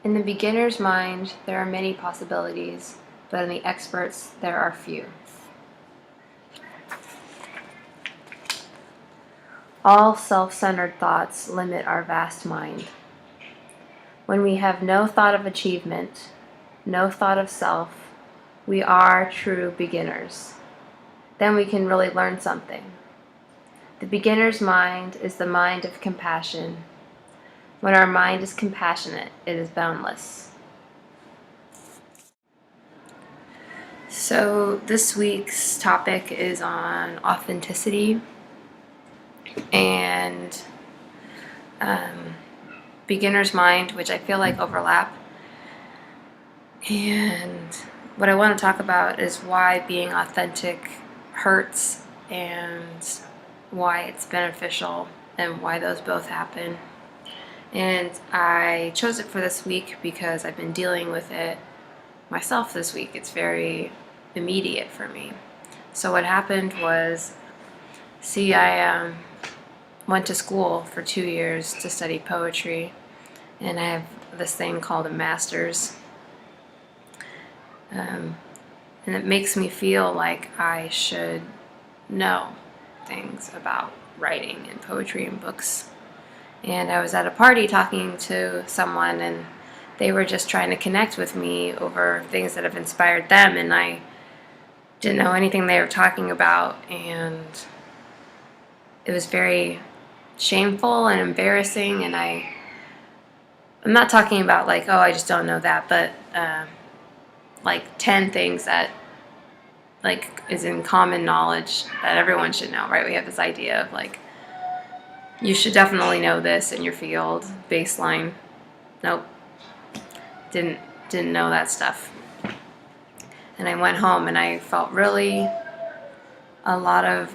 In the beginner's mind, there are many possibilities, but in the expert's, there are few. All self-centered thoughts limit our vast mind. When we have no thought of achievement, no thought of self, we are true beginners. Then we can really learn something. The beginner's mind is the mind of compassion. When our mind is compassionate, it is boundless. So this week's topic is on authenticity and beginner's mind, which I feel like overlap. And what I want to talk about is why being authentic hurts and why it's beneficial and why those both happen. And I chose it for this week because I've been dealing with it myself this week. It's very immediate for me. So what happened was, I went to school for 2 years to study poetry, and I have this thing called a master's. And it makes me feel like I should know things about writing and poetry and books. And I was at a party talking to someone, and they were just trying to connect with me over things that have inspired them, and I didn't know anything they were talking about, and it was very shameful and embarrassing. And I'm not talking about like, oh, I just don't know that, but like 10 things that like is in common knowledge that everyone should know, right? We have this idea of like, you should definitely know this in your field, baseline. Nope, didn't know that stuff. And I went home and I felt really a lot of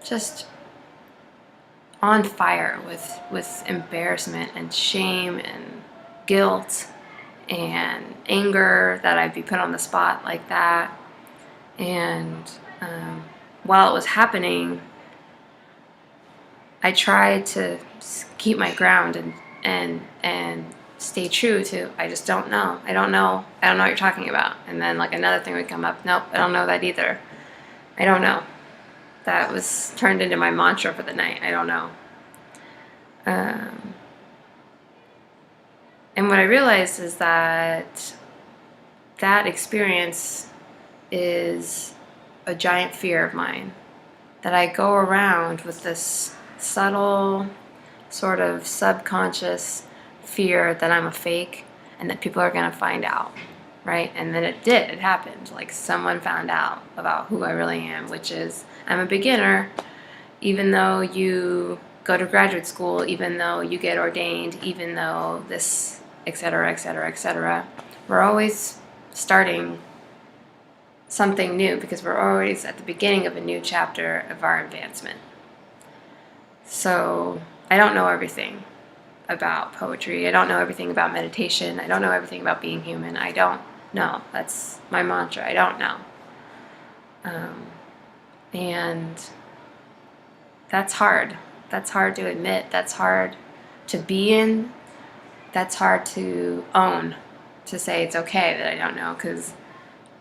just on fire with embarrassment and shame and guilt and anger that I'd be put on the spot like that. And while it was happening, I tried to keep my ground and stay true to, I just don't know. I don't know what you're talking about. And then like another thing would come up. Nope, I don't know that either. I don't know. That was turned into my mantra for the night. I don't know. And what I realized is that experience is a giant fear of mine. That I go around with this subtle, sort of subconscious fear that I'm a fake and that people are going to find out, right? And then it happened. Like someone found out about who I really am, which is I'm a beginner, even though you go to graduate school, even though you get ordained, even though this, etc., etc., etc. We're always starting something new because we're always at the beginning of a new chapter of our advancement. So I don't know everything about poetry. I don't know everything about meditation. I don't know everything about being human. I don't know. That's my mantra. I don't know. And that's hard. That's hard to admit. That's hard to be in. That's hard to own, to say it's okay that I don't know, because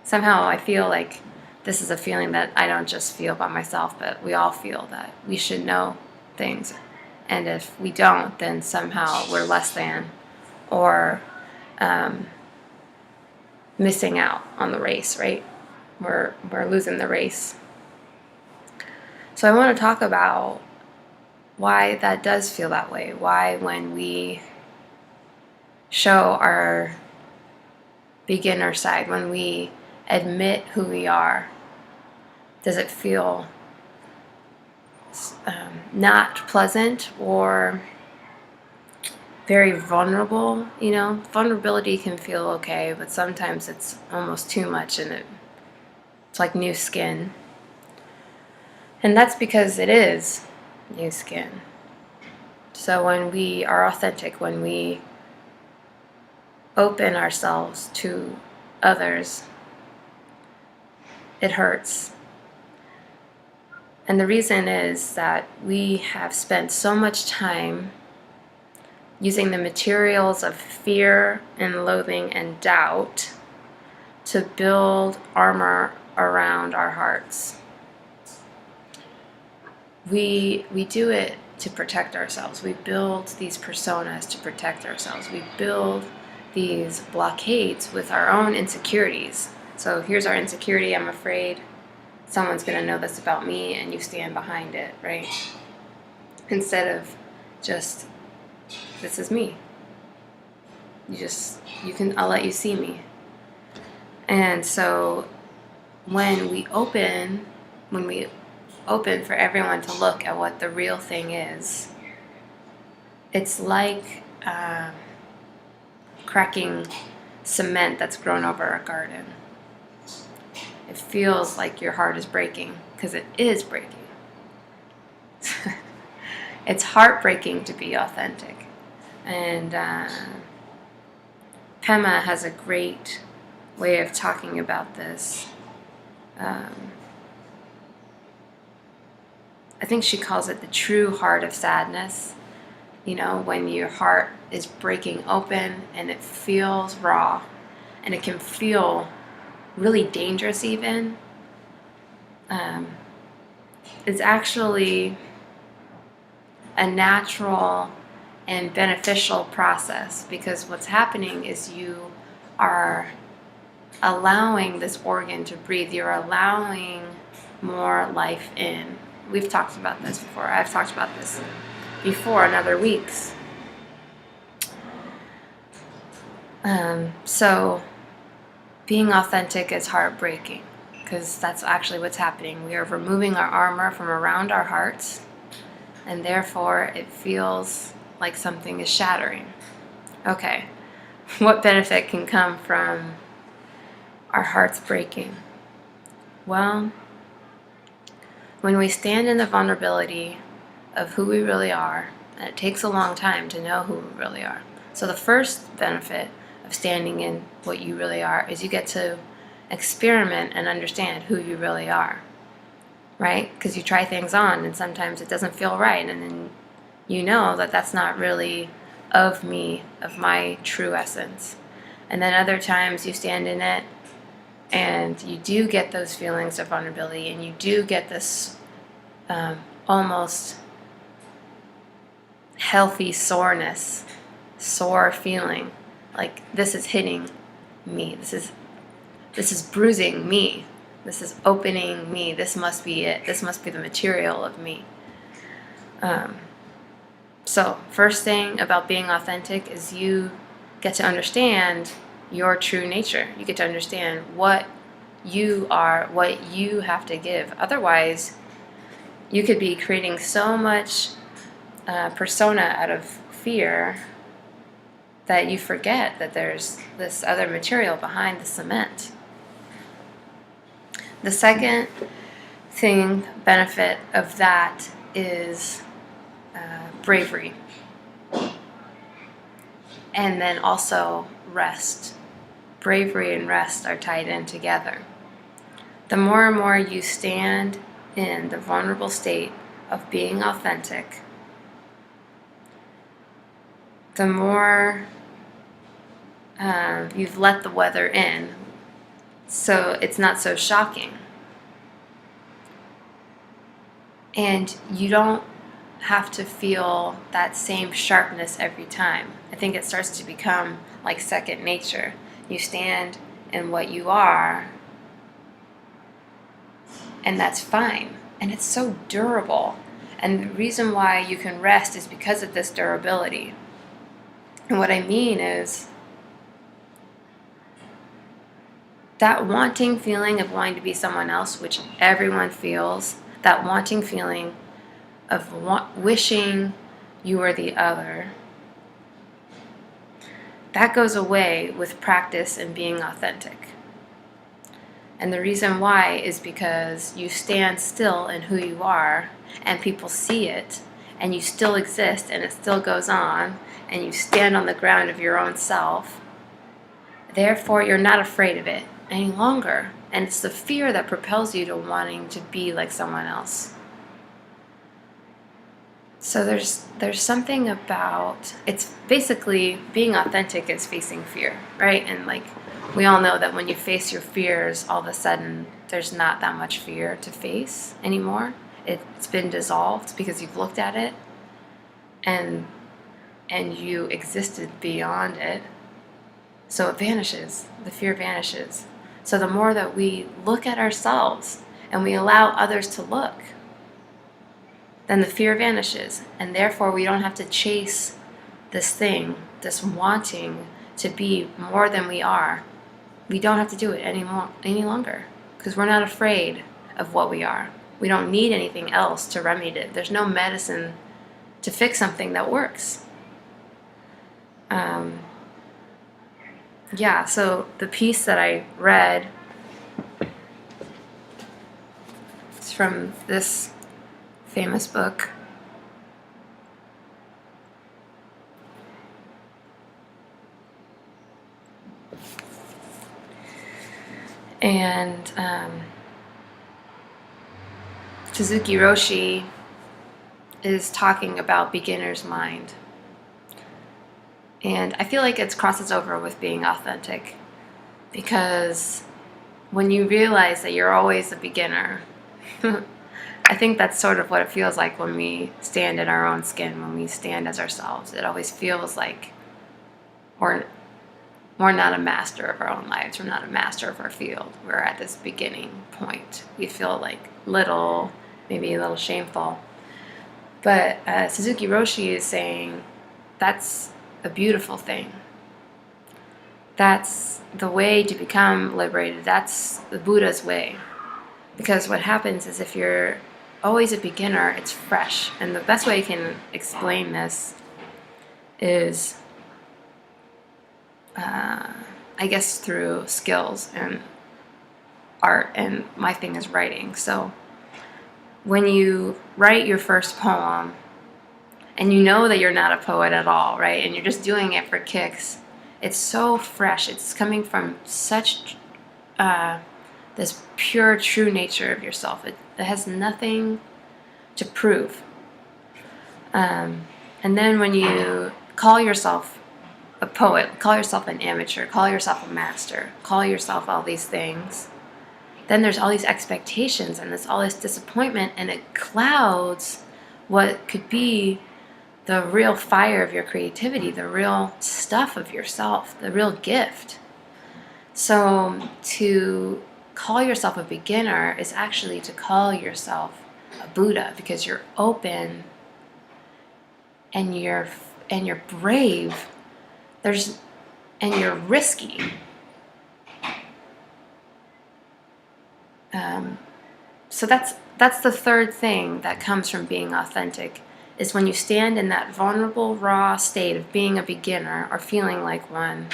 somehow I feel like this is a feeling that I don't just feel by myself, but we all feel that we should know things. And if we don't, then somehow we're less than or missing out on the race, right? We're losing the race. So I want to talk about why that does feel that way. Why when we show our beginner side, when we admit who we are, does it feel not pleasant or very vulnerable? You know, vulnerability can feel okay, but sometimes it's almost too much, and it's like new skin. And that's because it is new skin. So when we are authentic, when we open ourselves to others, it hurts. And the reason is that we have spent so much time using the materials of fear and loathing and doubt to build armor around our hearts. We do it to protect ourselves. We build these personas to protect ourselves. We build these blockades with our own insecurities. So here's our insecurity. I'm afraid someone's going to know this about me, and you stand behind it, right? Instead of just, this is me. I'll let you see me. And so when we open for everyone to look at what the real thing is, it's like cracking cement that's grown over a garden. It feels like your heart is breaking, because it is breaking. It's heartbreaking to be authentic. And Pema has a great way of talking about this. I think she calls it the true heart of sadness. You know, when your heart is breaking open and it feels raw, and it can feel really dangerous even. It's actually a natural and beneficial process, because what's happening is you are allowing this organ to breathe. You're allowing more life in. We've talked about this before. I've talked about this before in other weeks. So being authentic is heartbreaking, because that's actually what's happening. We are removing our armor from around our hearts, and therefore it feels like something is shattering. Okay, what benefit can come from our hearts breaking? Well, when we stand in the vulnerability of who we really are, and it takes a long time to know who we really are. So the first benefit of standing in what you really are is you get to experiment and understand who you really are, right? Because you try things on and sometimes it doesn't feel right, and then you know that that's not really of me, of my true essence. And then other times you stand in it and you do get those feelings of vulnerability, and you do get this almost healthy soreness, sore feeling, like this is hitting me, this is bruising me, this is opening me, this must be it, this must be the material of me. So first thing about being authentic is you get to understand your true nature. You get to understand what you are, what you have to give. Otherwise, you could be creating so much persona out of fear that you forget that there's this other material behind the cement. The second benefit of that is bravery. And then also rest. Bravery and rest are tied in together. The more and more you stand in the vulnerable state of being authentic, the more you've let the weather in, so it's not so shocking. And you don't have to feel that same sharpness every time. I think it starts to become like second nature. You stand in what you are, and that's fine. And it's so durable. And the reason why you can rest is because of this durability. And what I mean is that wanting feeling of wanting to be someone else, which everyone feels, that wanting feeling of wishing you were the other, that goes away with practice and being authentic. And the reason why is because you stand still in who you are, and people see it, and you still exist, and it still goes on, and you stand on the ground of your own self. Therefore, you're not afraid of it any longer. And it's the fear that propels you to wanting to be like someone else. So there's something about, it's basically being authentic is facing fear, right? And like we all know that when you face your fears, all of a sudden there's not that much fear to face anymore. It's been dissolved because you've looked at it and you existed beyond it. So it vanishes. The fear vanishes. So the more that we look at ourselves and we allow others to look, then the fear vanishes, and therefore we don't have to chase this thing, this wanting to be more than we are. We don't have to do it any longer, because we're not afraid of what we are. We don't need anything else to remedy it. There's no medicine to fix something that works. Yeah, so the piece that I read is from this famous book. And Suzuki Roshi is talking about beginner's mind. And I feel like it crosses over with being authentic, because when you realize that you're always a beginner, I think that's sort of what it feels like when we stand in our own skin, when we stand as ourselves. It always feels like we're not a master of our own lives. We're not a master of our field. We're at this beginning point. We feel like little, maybe a little shameful. But Suzuki Roshi is saying that's a beautiful thing. That's the way to become liberated. That's the Buddha's way. Because what happens is if you're always a beginner, it's fresh. And the best way I can explain this is, I guess, through skills and art. And my thing is writing. So when you write your first poem, and you know that you're not a poet at all, right? And you're just doing it for kicks. It's so fresh. It's coming from such this pure, true nature of yourself. It has nothing to prove. And then when you call yourself a poet, call yourself an amateur, call yourself a master, call yourself all these things, then there's all these expectations and there's all this disappointment, and it clouds what could be the real fire of your creativity, the real stuff of yourself, the real gift. So to call yourself a beginner is actually to call yourself a Buddha, because you're open and you're brave. And you're risky. So that's the third thing that comes from being authentic, is when you stand in that vulnerable, raw state of being a beginner or feeling like one,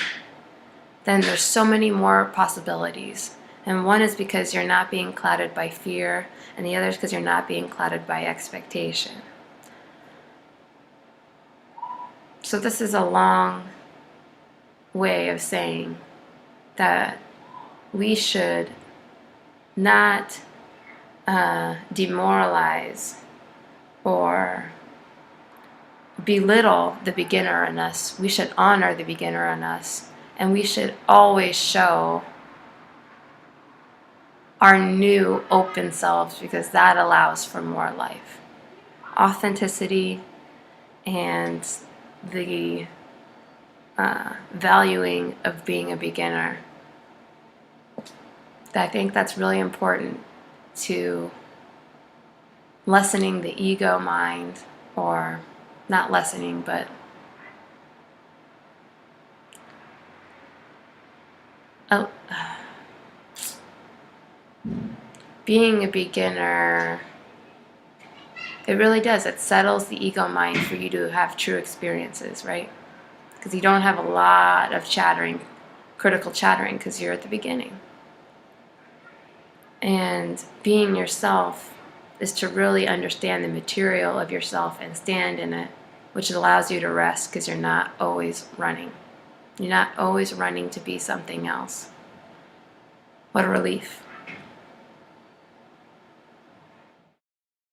then there's so many more possibilities. And one is because you're not being clouded by fear, and the other is because you're not being clouded by expectation. So this is a long way of saying that we should not demoralize or belittle the beginner in us. We should honor the beginner in us, and we should always show our new open selves, because that allows for more life. Authenticity and the valuing of being a beginner. I think that's really important to lessening the ego mind, or not lessening, but being a beginner, it really does. It settles the ego mind for you to have true experiences, right? Because you don't have a lot of chattering, critical chattering, because you're at the beginning. And being yourself is to really understand the material of yourself and stand in it, which allows you to rest, because you're not always running. You're not always running to be something else. What a relief.